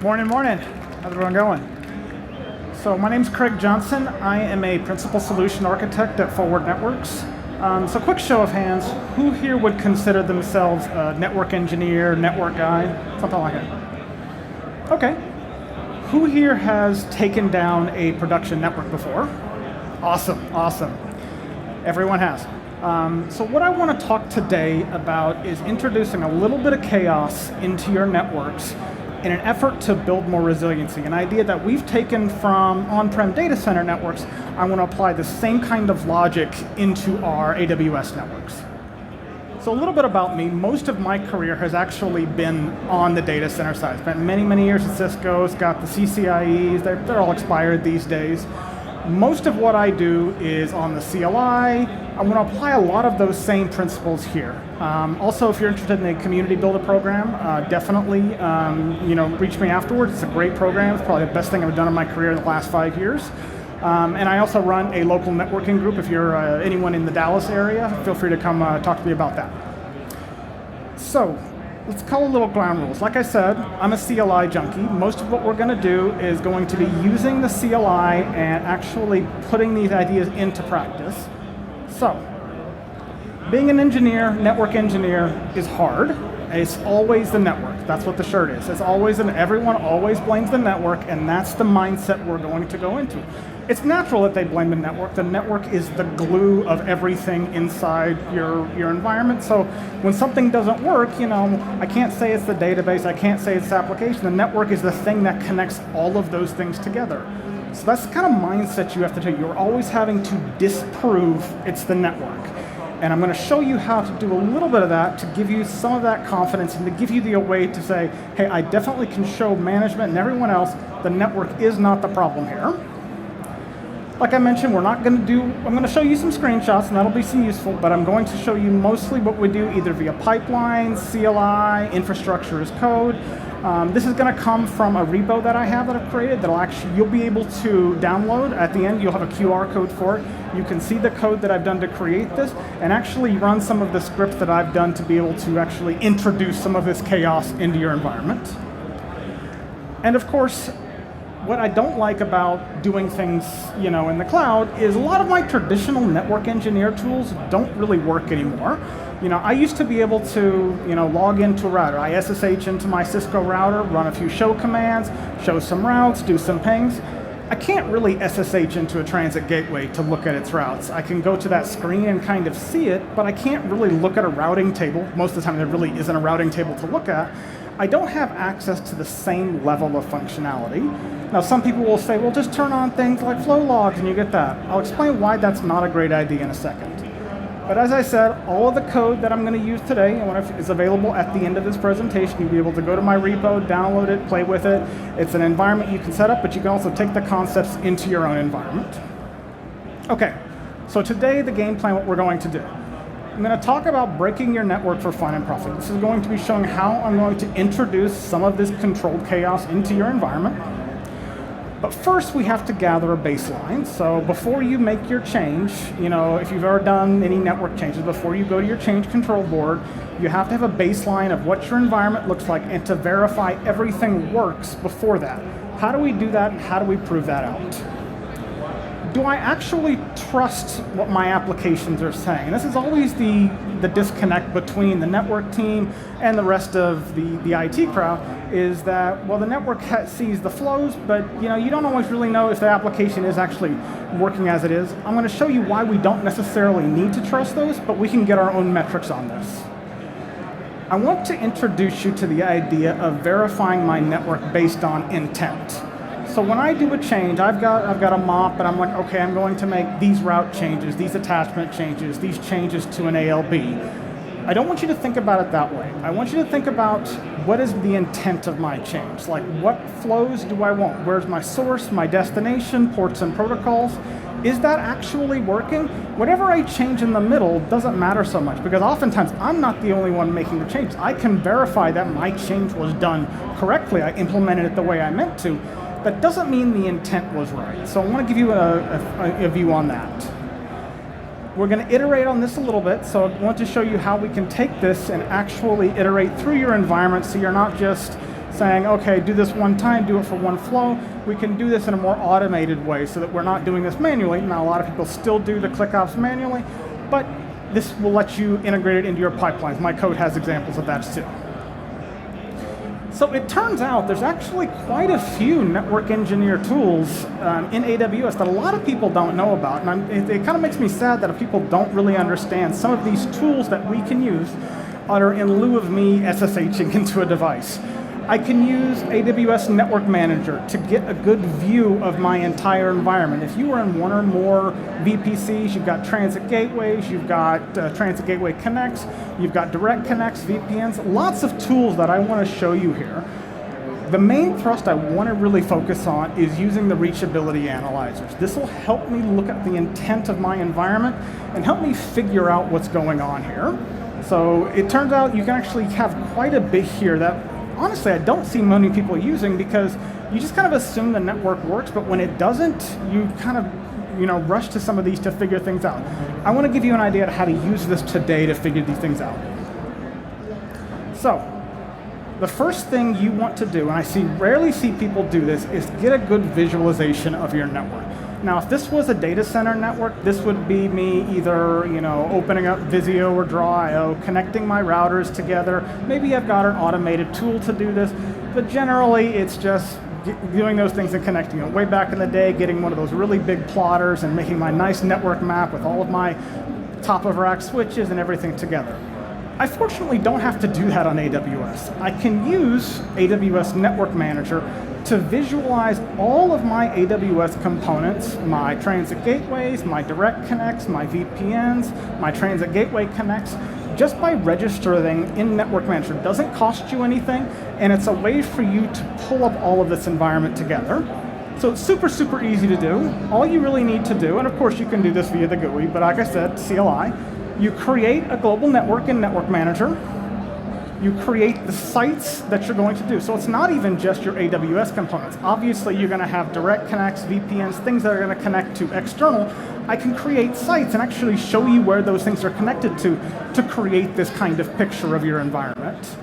Morning, morning. How's everyone going? So my name's Craig Johnson. I am a principal solution architect at Forward Networks. So quick show of hands, who here would consider themselves a network engineer, network guy, something like that? Okay. Who here has taken down a production network before? Awesome, awesome. Everyone has. So what I want to talk today about is introducing a little bit of chaos into your networks in an effort to build more resiliency, an idea that we've taken from on-prem data center networks. I want to apply the same kind of logic into our AWS networks. So a little bit about me. Most of my career has actually been on the data center side. Spent many, many years at Cisco, got the CCIEs, they're all expired these days. Most of what I do is on the CLI. I'm going to apply a lot of those same principles here. Also, if you're interested in a community builder program, definitely reach me afterwards. It's a great program. It's probably the best thing I've done in my career in the last 5 years. And I also run a local networking group. If you're anyone in the Dallas area, feel free to come talk to me about that. So, let's call a little ground rules. Like I said, I'm a CLI junkie. Most of what we're going to do is going to be using the CLI and actually putting these ideas into practice. So, being an engineer, network engineer, is hard. It's always the network. That's what the shirt is. It's always, everyone always blames the network, and that's the mindset we're going to go into. It's natural that they blame the network. The network is the glue of everything inside your environment. So when something doesn't work, I can't say it's the database, I can't say it's the application. The network is the thing that connects all of those things together. So that's the kind of mindset you have to take. You're always having to disprove it's the network. And I'm going to show you how to do a little bit of that to give you some of that confidence and to give you the way to say, hey, I definitely can show management and everyone else the network is not the problem here. Like I mentioned, I'm going to show you some screenshots, and that'll be some useful, but I'm going to show you mostly what we do either via pipelines, CLI, infrastructure as code. This is going to come from a repo that I have that I've created that'll you'll be able to download. At the end, you'll have a QR code for it. You can see the code that I've done to create this and actually run some of the scripts that I've done to be able to actually introduce some of this chaos into your environment. And of course, what I don't like about doing things, in the cloud is a lot of my traditional network engineer tools don't really work anymore. I used to be able to, log into a router. I SSH into my Cisco router, run a few show commands, show some routes, do some pings. I can't really SSH into a transit gateway to look at its routes. I can go to that screen and kind of see it, but I can't really look at a routing table. Most of the time there really isn't a routing table to look at. I don't have access to the same level of functionality. Now, some people will say, well, just turn on things like flow logs and you get that. I'll explain why that's not a great idea in a second. But as I said, all of the code that I'm going to use today is available at the end of this presentation. You'll be able to go to my repo, download it, play with it. It's an environment you can set up, but you can also take the concepts into your own environment. Okay, so today the game plan, what we're going to do. I'm going to talk about breaking your network for fun and profit. This is going to be showing how I'm going to introduce some of this controlled chaos into your environment. But first, we have to gather a baseline. So before you make your change, if you've ever done any network changes, before you go to your change control board, you have to have a baseline of what your environment looks like and to verify everything works before that. How do we do that and how do we prove that out? Do I actually trust what my applications are saying? And this is always the disconnect between the network team and the rest of the IT crowd is that, well, the network sees the flows, but you don't always really know if the application is actually working as it is. I'm going to show you why we don't necessarily need to trust those, but we can get our own metrics on this. I want to introduce you to the idea of verifying my network based on intent. So when I do a change, I've got a mop, and I'm like, okay, I'm going to make these route changes, these attachment changes, these changes to an ALB. I don't want you to think about it that way. I want you to think about what is the intent of my change. Like, what flows do I want? Where's my source, my destination, ports and protocols? Is that actually working? Whatever I change in the middle doesn't matter so much, because oftentimes I'm not the only one making the change. I can verify that my change was done correctly. I implemented it the way I meant to. That doesn't mean the intent was right. So I want to give you a view on that. We're going to iterate on this a little bit, so I want to show you how we can take this and actually iterate through your environment so you're not just saying, okay, do this one time, do it for one flow. We can do this in a more automated way so that we're not doing this manually. Now, a lot of people still do the ClickOps manually, but this will let you integrate it into your pipelines. My code has examples of that too. So it turns out there's actually quite a few network engineer tools in AWS that a lot of people don't know about. And it kind of makes me sad that people don't really understand some of these tools that we can use are in lieu of me SSHing into a device. I can use AWS Network Manager to get a good view of my entire environment. If you are in one or more VPCs, you've got transit gateways, you've got transit gateway connects, you've got direct connects, VPNs, lots of tools that I want to show you here. The main thrust I want to really focus on is using the reachability analyzers. This will help me look at the intent of my environment and help me figure out what's going on here. So it turns out you can actually have quite a bit here that honestly, I don't see many people using because you just kind of assume the network works, but when it doesn't, you kind of rush to some of these to figure things out. I want to give you an idea of how to use this today to figure these things out. So, the first thing you want to do, and I rarely see people do this, is get a good visualization of your network. Now, if this was a data center network, this would be me either, opening up Visio or Draw.io, connecting my routers together. Maybe I've got an automated tool to do this, but generally it's just doing those things and connecting them. Way back in the day, getting one of those really big plotters and making my nice network map with all of my top-of-rack switches and everything together. I fortunately don't have to do that on AWS. I can use AWS Network Manager to visualize all of my AWS components, my transit gateways, my direct connects, my VPNs, my transit gateway connects, just by registering in Network Manager. It doesn't cost you anything, and it's a way for you to pull up all of this environment together. So it's super, super easy to do. All you really need to do, and of course you can do this via the GUI, but like I said, CLI, you create a global network in Network Manager. You create the sites that you're going to do. So it's not even just your AWS components. Obviously, you're going to have direct connects, VPNs, things that are going to connect to external. I can create sites and actually show you where those things are connected to create this kind of picture of your environment.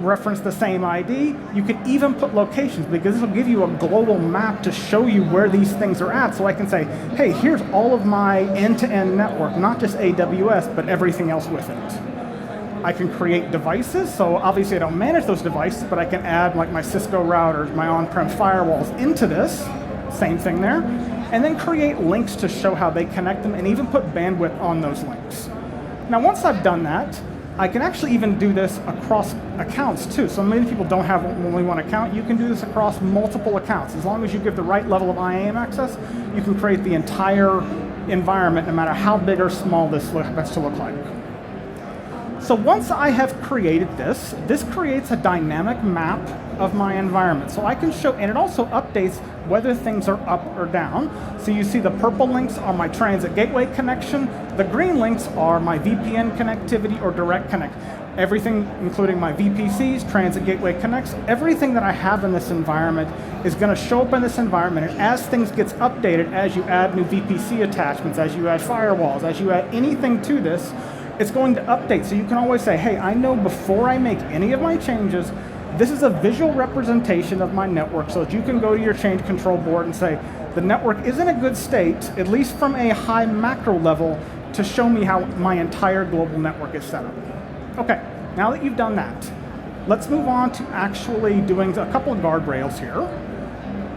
Reference the same ID. You can even put locations because this will give you a global map to show you where these things are at. So I can say, hey, here's all of my end-to-end network, not just AWS, but everything else with it. I can create devices, so obviously I don't manage those devices, but I can add like my Cisco routers, my on-prem firewalls into this, same thing there, and then create links to show how they connect them and even put bandwidth on those links. Now once I've done that, I can actually even do this across accounts too. So many people don't have only one account. You can do this across multiple accounts. As long as you give the right level of IAM access, you can create the entire environment no matter how big or small this happens to look like. So once I have created this, this creates a dynamic map of my environment. So I can show, and it also updates whether things are up or down. So you see the purple links are my transit gateway connection. The green links are my VPN connectivity or direct connect. Everything, including my VPCs, transit gateway connects, everything that I have in this environment is going to show up in this environment. And as things gets updated, as you add new VPC attachments, as you add firewalls, as you add anything to this, it's going to update. So you can always say, hey, I know before I make any of my changes, this is a visual representation of my network so that you can go to your change control board and say, the network is in a good state, at least from a high macro level, to show me how my entire global network is set up. Okay, now that you've done that, let's move on to actually doing a couple of guardrails here.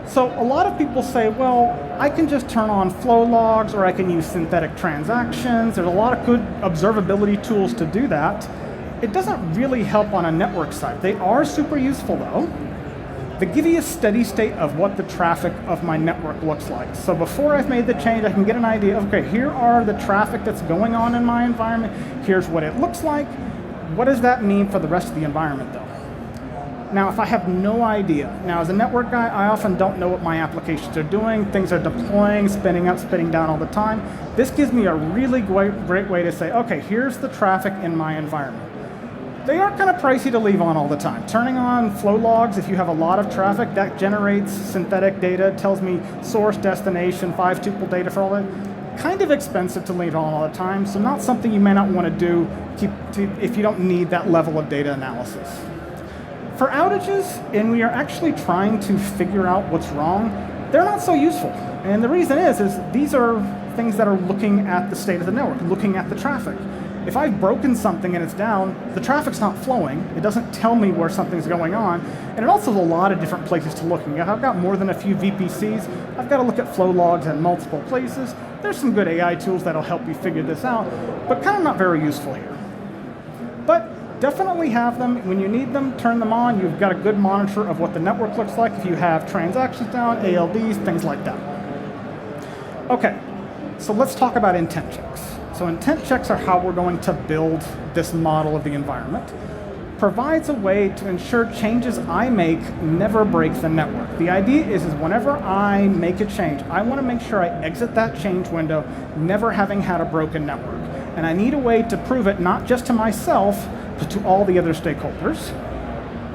So a lot of people say, well, I can just turn on flow logs or I can use synthetic transactions. There's a lot of good observability tools to do that. It doesn't really help on a network side. They are super useful though. They give you a steady state of what the traffic of my network looks like. So before I've made the change, I can get an idea of, okay, here are the traffic that's going on in my environment. Here's what it looks like. What does that mean for the rest of the environment though? Now, if I have no idea, now as a network guy, I often don't know what my applications are doing. Things are deploying, spinning up, spinning down all the time. This gives me a really great way to say, okay, here's the traffic in my environment. They are kind of pricey to leave on all the time. Turning on flow logs, if you have a lot of traffic, that generates synthetic data, tells me source, destination, 5-tuple data for all that. Kind of expensive to leave on all the time, so not something you may not want to do if you don't need that level of data analysis. For outages, and we are actually trying to figure out what's wrong, they're not so useful. And the reason is these are things that are looking at the state of the network, looking at the traffic. If I've broken something and it's down, the traffic's not flowing. It doesn't tell me where something's going on. And it also has a lot of different places to look. If I've got more than a few VPCs, I've got to look at flow logs in multiple places. There's some good AI tools that'll help you figure this out, but kind of not very useful here. But definitely have them. When you need them, turn them on. You've got a good monitor of what the network looks like if you have transactions down, ALDs, things like that. Okay, so let's talk about intent checks. So intent checks are how we're going to build this model of the environment. Provides a way to ensure changes I make never break the network. The idea is whenever I make a change, I want to make sure I exit that change window never having had a broken network. And I need a way to prove it not just to myself, but to all the other stakeholders.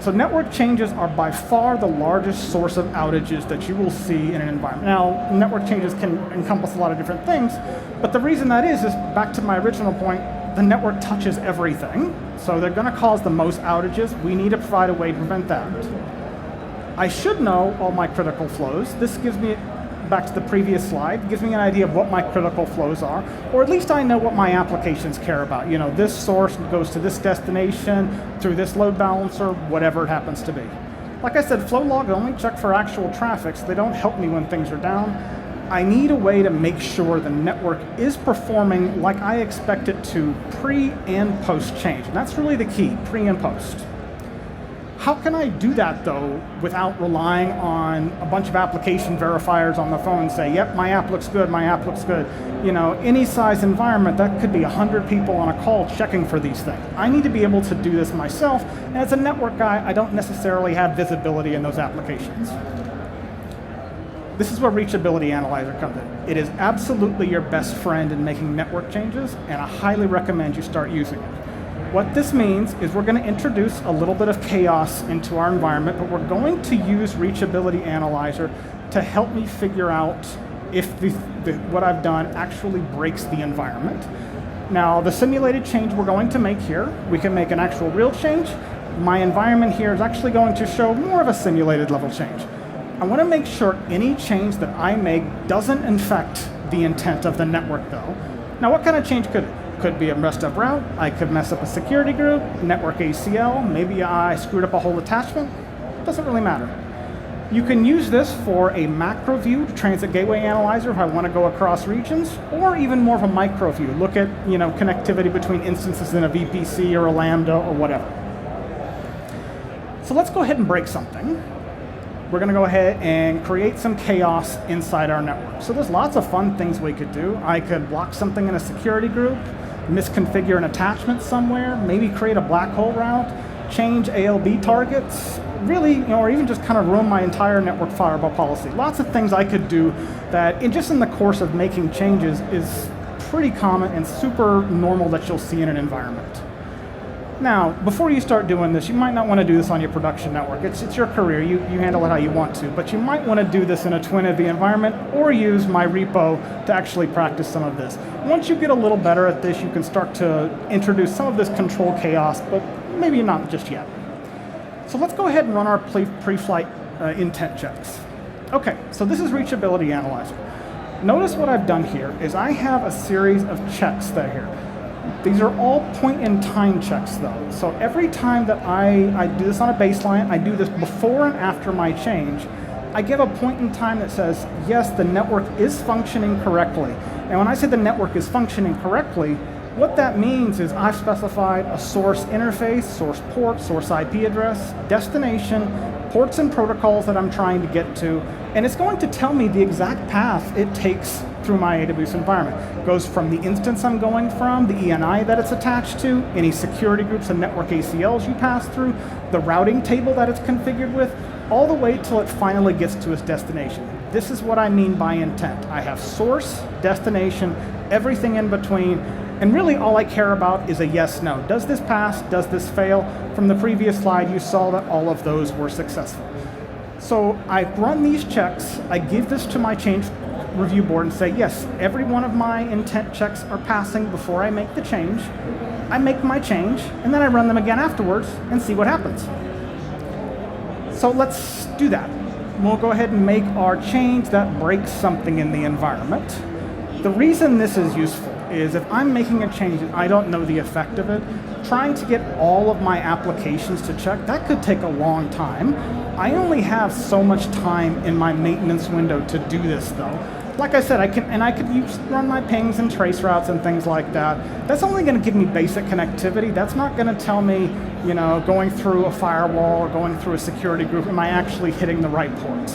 So network changes are by far the largest source of outages that you will see in an environment. Now, network changes can encompass a lot of different things, but the reason that is back to my original point, the network touches everything, so they're going to cause the most outages. We need to provide a way to prevent that. I should know all my critical flows. This gives me, back to the previous slide, gives me an idea of what my critical flows are, or at least I know what my applications care about. You know, this source goes to this destination through this load balancer, whatever it happens to be. Like I said, flow logs only check for actual traffic, so they don't help me when things are down. I need a way to make sure the network is performing like I expect it to pre and post change. And that's really the key, pre and post. How can I do that, though, without relying on a bunch of application verifiers on the phone say, yep, my app looks good, my app looks good. You know, any size environment, that could be 100 people on a call checking for these things. I need to be able to do this myself. And as a network guy, I don't necessarily have visibility in those applications. This is where Reachability Analyzer comes in. It is absolutely your best friend in making network changes, and I highly recommend you start using it. What this means is we're going to introduce a little bit of chaos into our environment, but we're going to use Reachability Analyzer to help me figure out if what I've done actually breaks the environment. Now, the simulated change we're going to make here, we can make an actual real change. My environment here is actually going to show more of a simulated level change. I want to make sure any change that I make doesn't infect the intent of the network, though. Now, what kind of change could it? Could be a messed up route, I could mess up a security group, network ACL, maybe I screwed up a whole attachment. Doesn't really matter. You can use this for a macro view, Transit Gateway Analyzer, if I want to go across regions, or even more of a micro view. Look at, you know, connectivity between instances in a VPC or a Lambda or whatever. So let's go ahead and break something. We're going to go ahead and create some chaos inside our network. So there's lots of fun things we could do. I could block something in a security group, misconfigure an attachment somewhere, maybe create a black hole route, change ALB targets, really, you know, or even just kind of ruin my entire network firewall policy. Lots of things I could do that, just in the course of making changes, is pretty common and super normal that you'll see in an environment. Now, before you start doing this, you might not want to do this on your production network. It's your career. You handle it how you want to. But you might want to do this in a twin of the environment or use my repo to actually practice some of this. Once you get a little better at this, you can start to introduce some of this control chaos, but maybe not just yet. So let's go ahead and run our pre-flight intent checks. Okay, so this is Reachability Analyzer. Notice what I've done here is I have a series of checks that are here. These are all point-in-time checks, though. So every time that I do this on a baseline, I do this before and after my change, I give a point in time that says, yes, the network is functioning correctly. And when I say the network is functioning correctly, what that means is I've specified a source interface, source port, source IP address, destination, ports and protocols that I'm trying to get to, and it's going to tell me the exact path it takes through my AWS environment. It goes from the instance I'm going from, the ENI that it's attached to, any security groups and network ACLs you pass through, the routing table that it's configured with, all the way till it finally gets to its destination. This is what I mean by intent. I have source, destination, everything in between, and really all I care about is a yes, no. Does this pass? Does this fail? From the previous slide, you saw that all of those were successful. So I run these checks, I give this to my change review board and say, yes, every one of my intent checks are passing before I make the change. I make my change, and then I run them again afterwards and see what happens. So let's do that. We'll go ahead and make our change that breaks something in the environment. The reason this is useful is if I'm making a change and I don't know the effect of it, trying to get all of my applications to check, that could take a long time. I only have so much time in my maintenance window to do this though. Like I said, I could run my pings and trace routes and things like that. That's only going to give me basic connectivity. That's not going to tell me, going through a firewall or going through a security group, am I actually hitting the right ports?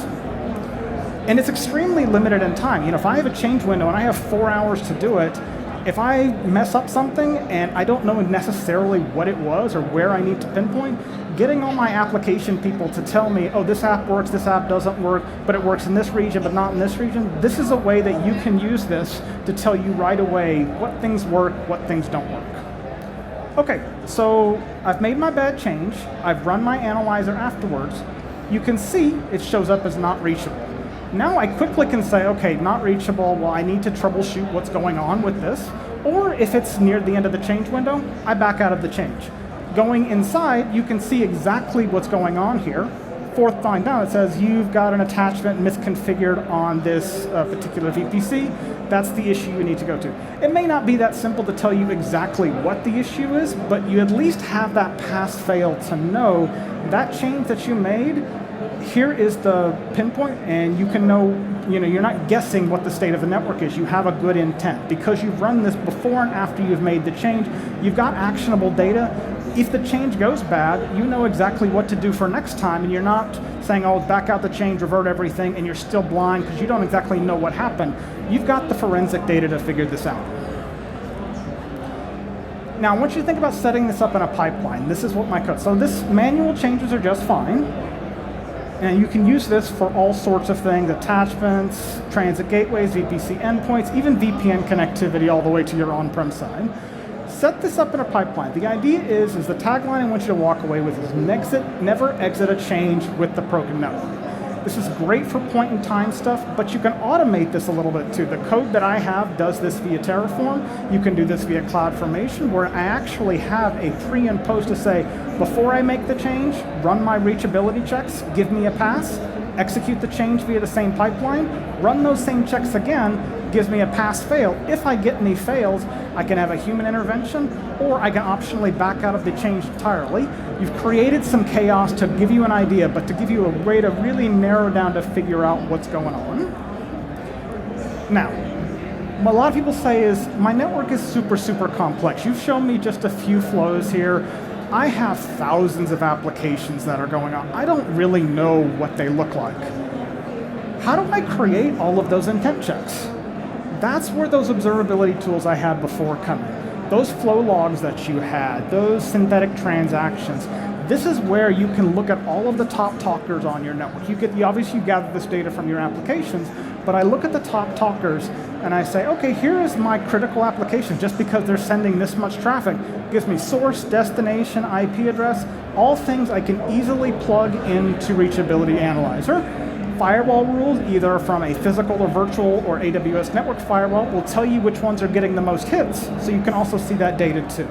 And it's extremely limited in time. If I have a change window and I have 4 hours to do it, if I mess up something and I don't know necessarily what it was or where I need to pinpoint, getting all my application people to tell me, oh, this app works, this app doesn't work, but it works in this region, but not in this region, this is a way that you can use this to tell you right away what things work, what things don't work. Okay, so I've made my bad change. I've run my analyzer afterwards. You can see it shows up as not reachable. Now I quickly can say, okay, not reachable, well, I need to troubleshoot what's going on with this. Or if it's near the end of the change window, I back out of the change. Going inside, you can see exactly what's going on here. Fourth line down, it says you've got an attachment misconfigured on this particular VPC. That's the issue you need to go to. It may not be that simple to tell you exactly what the issue is, but you at least have that pass-fail to know that change that you made, here is the pinpoint, and you can know, you're not guessing what the state of the network is. You have a good intent. Because you've run this before and after you've made the change, you've got actionable data. If the change goes bad, you know exactly what to do for next time, and you're not saying, oh, back out the change, revert everything, and you're still blind because you don't exactly know what happened. You've got the forensic data to figure this out. Now, I want you to think about setting this up in a pipeline. This is what my code. So this manual changes are just fine. And you can use this for all sorts of things, attachments, transit gateways, VPC endpoints, even VPN connectivity all the way to your on-prem side. Set this up in a pipeline. The idea is the tagline I want you to walk away with is never exit a change with the broken network. This is great for point-in-time stuff, but you can automate this a little bit too. The code that I have does this via Terraform. You can do this via CloudFormation, where I actually have a pre and post to say, before I make the change, run my reachability checks, give me a pass, execute the change via the same pipeline, run those same checks again, gives me a pass-fail. If I get any fails, I can have a human intervention, or I can optionally back out of the change entirely. You've created some chaos to give you an idea, but to give you a way to really narrow down to figure out what's going on. Now, what a lot of people say is, my network is super, super complex. You've shown me just a few flows here. I have thousands of applications that are going on. I don't really know what they look like. How do I create all of those intent checks? That's where those observability tools I had before come in. Those flow logs that you had, those synthetic transactions, this is where you can look at all of the top talkers on your network. You obviously gather this data from your applications, but I look at the top talkers and I say, okay, here is my critical application. Just because they're sending this much traffic, it gives me source, destination, IP address, all things I can easily plug into Reachability Analyzer. Firewall rules, either from a physical or virtual or AWS network firewall, will tell you which ones are getting the most hits, so you can also see that data too.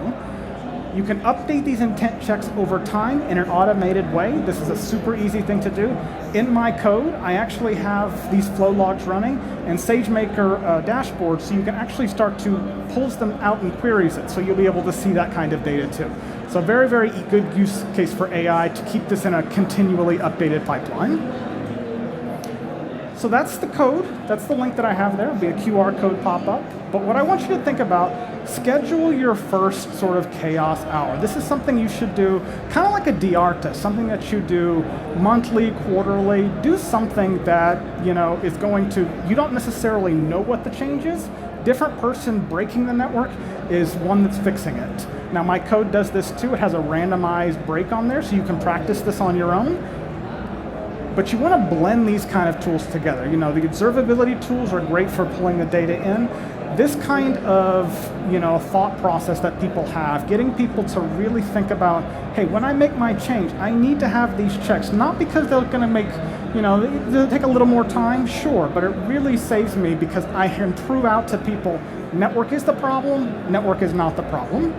You can update these intent checks over time in an automated way. This is a super easy thing to do. In my code, I actually have these flow logs running and SageMaker dashboards, so you can actually start to pull them out and queries it, so you'll be able to see that kind of data too. So very, very good use case for AI to keep this in a continually updated pipeline. So that's the code. That's the link that I have there. It'll be a QR code pop up. But what I want you to think about, schedule your first sort of chaos hour. This is something you should do, kind of like a DR test, something that you do monthly, quarterly. Do something that, is going to, you don't necessarily know what the change is. Different person breaking the network is one that's fixing it. Now my code does this too. It has a randomized break on there, so you can practice this on your own. But you want to blend these kind of tools together. The observability tools are great for pulling the data in. This kind of, thought process that people have, getting people to really think about, hey, when I make my change, I need to have these checks. Not because they're going to make, they'll take a little more time, sure, but it really saves me because I can prove out to people, network is the problem, network is not the problem.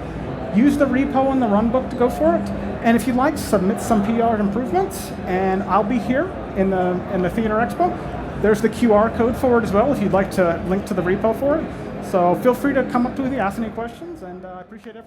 Use the repo and the runbook to go for it. And if you'd like, submit some PR improvements, and I'll be here in the Theater Expo. There's the QR code for it as well if you'd like to link to the repo for it. So feel free to come up to me, ask any questions, and I appreciate everyone.